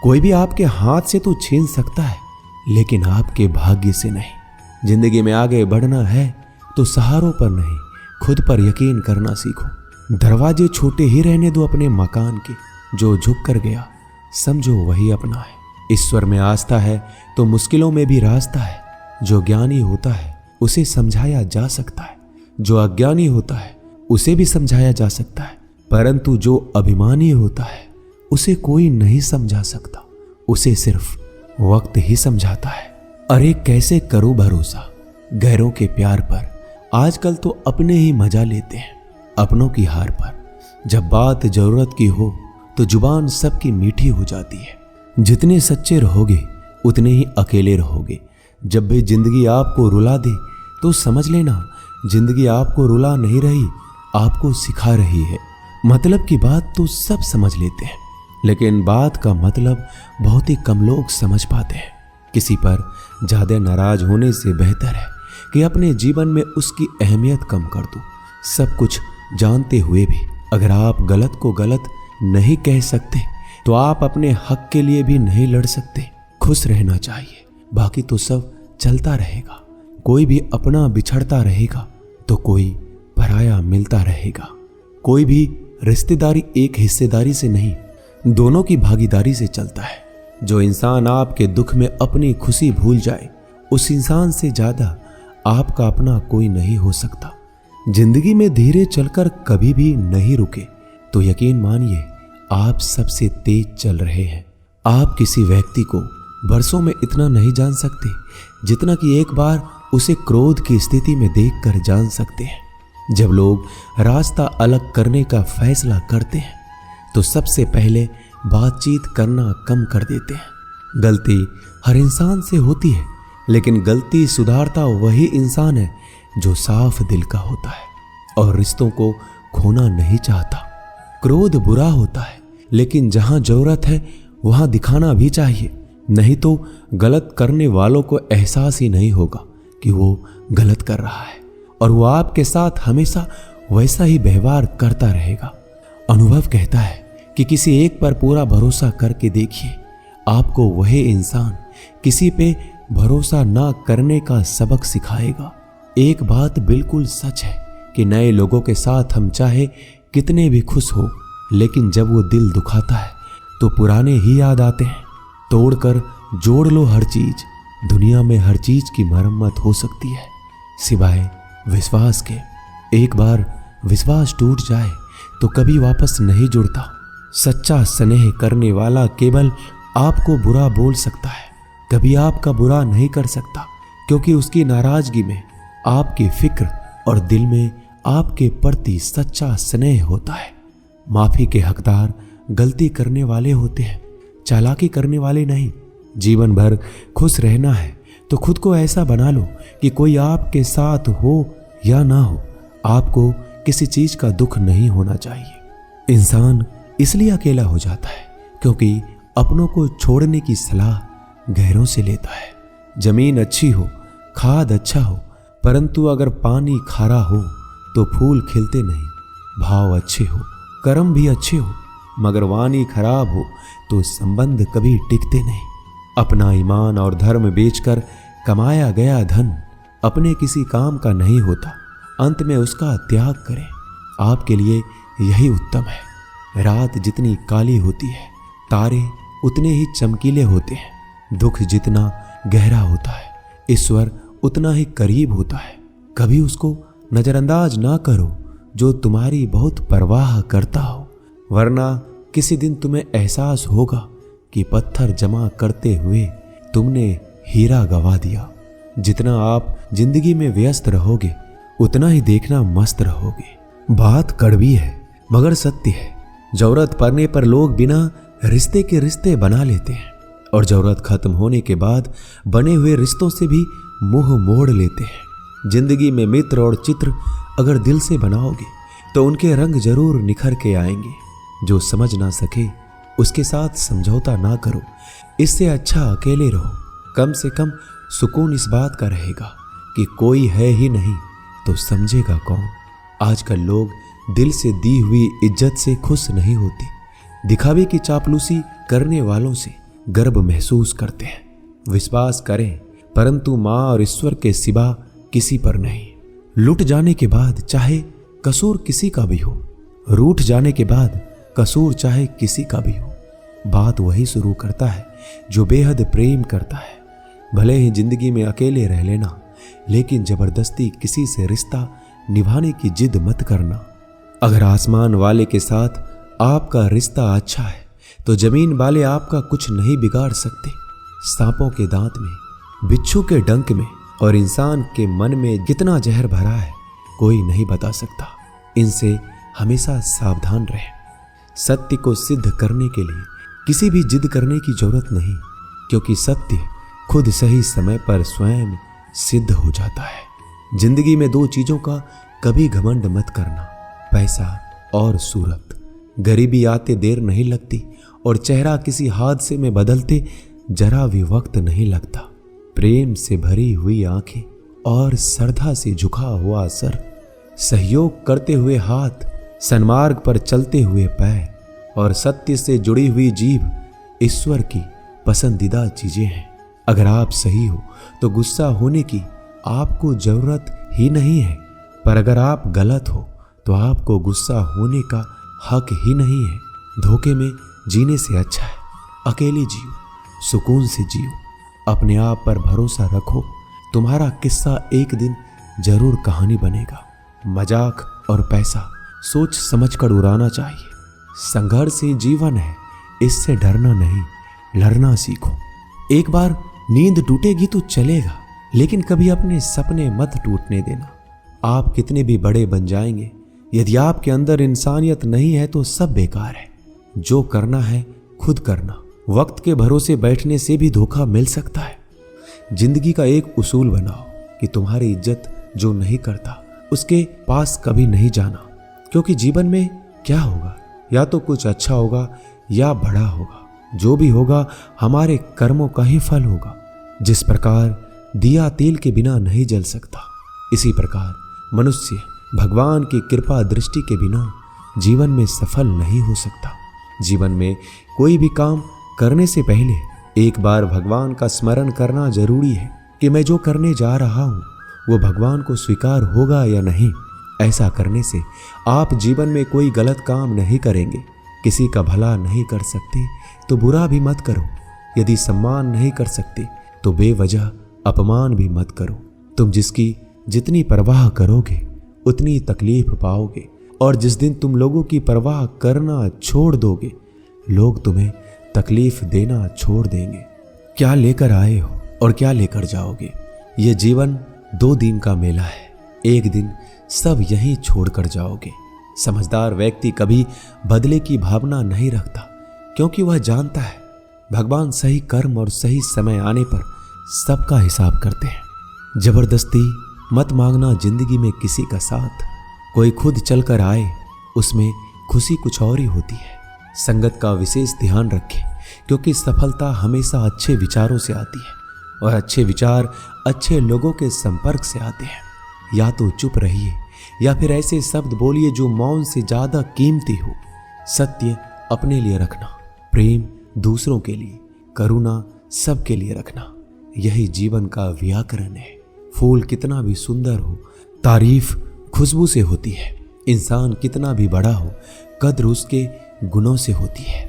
कोई भी आपके हाथ से तो छीन सकता है, लेकिन आपके भाग्य से नहीं। जिंदगी में आगे बढ़ना है तो सहारों पर नहीं, खुद पर यकीन करना सीखो। दरवाजे छोटे ही रहने दो अपने मकान के, जो झुक कर गया समझो वही अपना है। ईश्वर में आस्था है तो मुश्किलों में भी रास्ता है। जो ज्ञानी होता है उसे समझाया जा सकता है, जो अज्ञानी होता है उसे भी समझाया जा सकता है, परंतु जो अभिमानी होता है उसे कोई नहीं समझा सकता, उसे सिर्फ वक्त ही समझाता है। अरे कैसे करो भरोसा गैरों के प्यार पर, आजकल तो अपने ही मजा लेते हैं अपनों की हार पर। जब बात जरूरत की हो तो जुबान सबकी मीठी हो जाती है। जितने सच्चे रहोगे उतने ही अकेले रहोगे। जब भी जिंदगी आपको रुला दे तो समझ लेना जिंदगी आपको रुला नहीं रही, आपको सिखा रही है। मतलब की बात तो सब समझ लेते हैं, लेकिन बात का मतलब बहुत ही कम लोग समझ पाते हैं। किसी पर ज्यादा नाराज होने से बेहतर है कि अपने जीवन में उसकी अहमियत कम कर दो। सब कुछ जानते हुए भी अगर आप गलत को गलत नहीं कह सकते तो आप अपने हक के लिए भी नहीं लड़ सकते। खुश रहना चाहिए, बाकी तो सब चलता रहेगा। कोई भी अपना बिछड़ता रहेगा तो कोई पराया मिलता रहेगा। कोई भी रिश्तेदारी एक हिस्सेदारी से नहीं, दोनों की भागीदारी से चलता है। जो इंसान आपके दुख में अपनी खुशी भूल जाए, उस इंसान से ज्यादा आपका अपना कोई नहीं हो सकता। जिंदगी में धीरे चलकर कभी भी नहीं रुके तो यकीन मानिए आप सबसे तेज चल रहे हैं। आप किसी व्यक्ति को बरसों में इतना नहीं जान सकते जितना कि एक बार उसे क्रोध की स्थिति में देखकर जान सकते हैं। जब लोग रास्ता अलग करने का फैसला करते हैं तो सबसे पहले बातचीत करना कम कर देते हैं। गलती हर इंसान से होती है, लेकिन गलती सुधारता वही इंसान है जो साफ दिल का होता है और रिश्तों को खोना नहीं चाहता। क्रोध बुरा होता है, लेकिन जहां जरूरत है वहां दिखाना भी चाहिए, नहीं तो गलत करने वालों को एहसास ही नहीं होगा कि वो गलत कर रहा है और वो आपके साथ हमेशा वैसा ही व्यवहार करता रहेगा। अनुभव कहता है कि किसी एक पर पूरा भरोसा करके देखिए, आपको वही इंसान किसी पे भरोसा ना करने का सबक सिखाएगा। एक बात बिल्कुल सच है कि नए लोगों के साथ हम चाहे कितने भी खुश हो, लेकिन जब वो दिल दुखाता है तो पुराने ही याद आते हैं। तोड़कर जोड़ लो हर चीज, दुनिया में हर चीज की मरम्मत हो सकती है सिवाय विश्वास के। एक बार विश्वास टूट जाए तो कभी वापस नहीं जुड़ता। सच्चा स्नेह करने वाला केवल आपको बुरा बोल सकता है, कभी आपका बुरा नहीं कर सकता, क्योंकि उसकी नाराजगी में आपकी फिक्र और दिल में आपके प्रति सच्चा स्नेह होता है। माफी के हकदार गलती करने वाले होते हैं, चालाकी करने वाले नहीं। जीवन भर खुश रहना है तो खुद को ऐसा बना लो कि कोई आपके साथ हो या ना हो, आपको किसी चीज का दुख नहीं होना चाहिए। इंसान इसलिए अकेला हो जाता है क्योंकि अपनों को छोड़ने की सलाह गैरों से लेता है। जमीन अच्छी हो, खाद अच्छा हो, परंतु अगर पानी खारा हो तो फूल खिलते नहीं। भाव अच्छे हो, कर्म भी अच्छे हो, मगर वाणी खराब हो तो संबंध कभी टिकते नहीं। अपना ईमान और धर्म बेचकर कमाया गया धन अपने किसी काम का नहीं होता, अंत में उसका त्याग करें, आपके लिए यही उत्तम है। रात जितनी काली होती है तारे उतने ही चमकीले होते हैं। दुख जितना गहरा होता है ईश्वर उतना ही करीब होता है। कभी उसको नजरअंदाज ना करो जो तुम्हारी बहुत परवाह करता हो, वरना किसी दिन तुम्हें एहसास होगा कि पत्थर जमा करते हुए तुमने हीरा गवा दिया। जितना आप जिंदगी में व्यस्त रहोगे उतना ही देखना मस्त रहोगे। बात कड़वी है मगर सत्य है। जरूरत पड़ने पर लोग बिना रिश्ते के रिश्ते बना लेते हैं और जरूरत खत्म होने के बाद बने हुए रिश्तों से भी मुंह मोड़ लेते हैं। जिंदगी में मित्र और चित्र अगर दिल से बनाओगे तो उनके रंग जरूर निखर के आएंगे। जो समझ ना सके उसके साथ समझौता ना करो, इससे अच्छा अकेले रहो। कम से कम सुकून इस बात का रहेगा कि कोई है ही नहीं तो समझेगा कौन। आजकल लोग दिल से दी हुई इज्जत से खुश नहीं होते, दिखावे की चापलूसी करने वालों से गर्व महसूस करते हैं। विश्वास करें, परंतु मां और ईश्वर के सिवा किसी पर नहीं। लुट जाने के बाद चाहे कसूर किसी का भी हो, रूठ जाने के बाद कसूर चाहे किसी का भी हो, बात वही शुरू करता है जो बेहद प्रेम करता है। भले ही जिंदगी में अकेले रह लेना, लेकिन जबरदस्ती किसी से रिश्ता निभाने की जिद मत करना। अगर आसमान वाले के साथ आपका रिश्ता अच्छा है तो जमीन वाले आपका कुछ नहीं बिगाड़ सकते। सांपों के दांत में, बिच्छू के डंक में और इंसान के मन में कितना जहर भरा है कोई नहीं बता सकता। इनसे हमेशा सावधान रहें। सत्य को सिद्ध करने के लिए किसी भी जिद करने की जरूरत नहीं, क्योंकि सत्य खुद सही समय पर स्वयं सिद्ध हो जाता है। जिंदगी में दो चीजों का कभी घमंड मत करना, पैसा और सूरत। गरीबी आते देर नहीं लगती और चेहरा किसी हादसे में बदलते जरा भी वक्त नहीं लगता। प्रेम से भरी हुई आंखें और श्रद्धा से झुका हुआ सर, सहयोग करते हुए हाथ, सन्मार्ग पर चलते हुए पैर और सत्य से जुड़ी हुई जीभ ईश्वर की पसंदीदा चीजें हैं। अगर आप सही हो तो गुस्सा होने की आपको जरूरत ही नहीं है, पर अगर आप गलत हो तो आपको गुस्सा होने का हक ही नहीं है। धोखे में जीने से अच्छा है अकेले जियो, सुकून से जियो, अपने आप पर भरोसा रखो। तुम्हारा किस्सा एक दिन जरूर कहानी बनेगा। मजाक और पैसा सोच समझकर उड़ाना चाहिए। संघर्ष ही जीवन है, इससे डरना नहीं, लड़ना सीखो। एक बार नींद टूटेगी तो चलेगा, लेकिन कभी अपने सपने मत टूटने देना। आप कितने भी बड़े बन जाएंगे, यदि आपके अंदर इंसानियत नहीं है तो सब बेकार है। जो करना है खुद करना। वक्त के भरोसे बैठने से भी धोखा मिल सकता है। जिंदगी का एक उसूल बनाओ कि तुम्हारी इज्जत जो नहीं करता उसके पास कभी नहीं जाना, क्योंकि जीवन में क्या होगा, या तो कुछ अच्छा होगा या बड़ा होगा। जो भी होगा हमारे कर्मों का ही फल होगा। जिस प्रकार दिया तेल के बिना नहीं जल सकता, इसी प्रकार मनुष्य भगवान की कृपा दृष्टि के बिना जीवन में सफल नहीं हो सकता। जीवन में कोई भी काम करने से पहले एक बार भगवान का स्मरण करना जरूरी है कि मैं जो करने जा रहा हूँ वो भगवान को स्वीकार होगा या नहीं। ऐसा करने से आप जीवन में कोई गलत काम नहीं करेंगे। किसी का भला नहीं कर सकते तो बुरा भी मत करो। यदि सम्मान नहीं कर सकते तो बेवजह अपमान भी मत करो। तुम जिसकी जितनी परवाह करोगे उतनी तकलीफ पाओगे, और जिस दिन तुम लोगों की परवाह करना छोड़ दोगे, लोग तुम्हें तकलीफ देना छोड़ देंगे। क्या लेकर आए हो और क्या लेकर जाओगे? ये जीवन 2 दिन का मेला है। एक दिन सब यहीं छोड़कर जाओगे। समझदार व्यक्ति कभी बदले की भावना नहीं रखता, क्योंकि वह जानता है भगवान सही कर्म और सही समय आने पर सबका हिसाब करते हैं। जबरदस्ती मत मांगना जिंदगी में किसी का साथ। कोई खुद चलकर आए, उसमें खुशी कुछ और ही होती है। संगत का विशेष ध्यान रखें, क्योंकि सफलता हमेशा अच्छे विचारों से आती है और अच्छे विचार अच्छे लोगों के संपर्क से आते हैं। या तो चुप रहिए या फिर ऐसे शब्द बोलिए जो मौन से ज्यादा कीमती हो। सत्य अपने लिए रखना, प्रेम दूसरों के लिए, करुणा सबके लिए रखना, यही जीवन का व्याकरण है। फूल कितना भी सुंदर हो, तारीफ खुशबू से होती है। इंसान कितना भी बड़ा हो, कद्र उसके गुणों से होती है।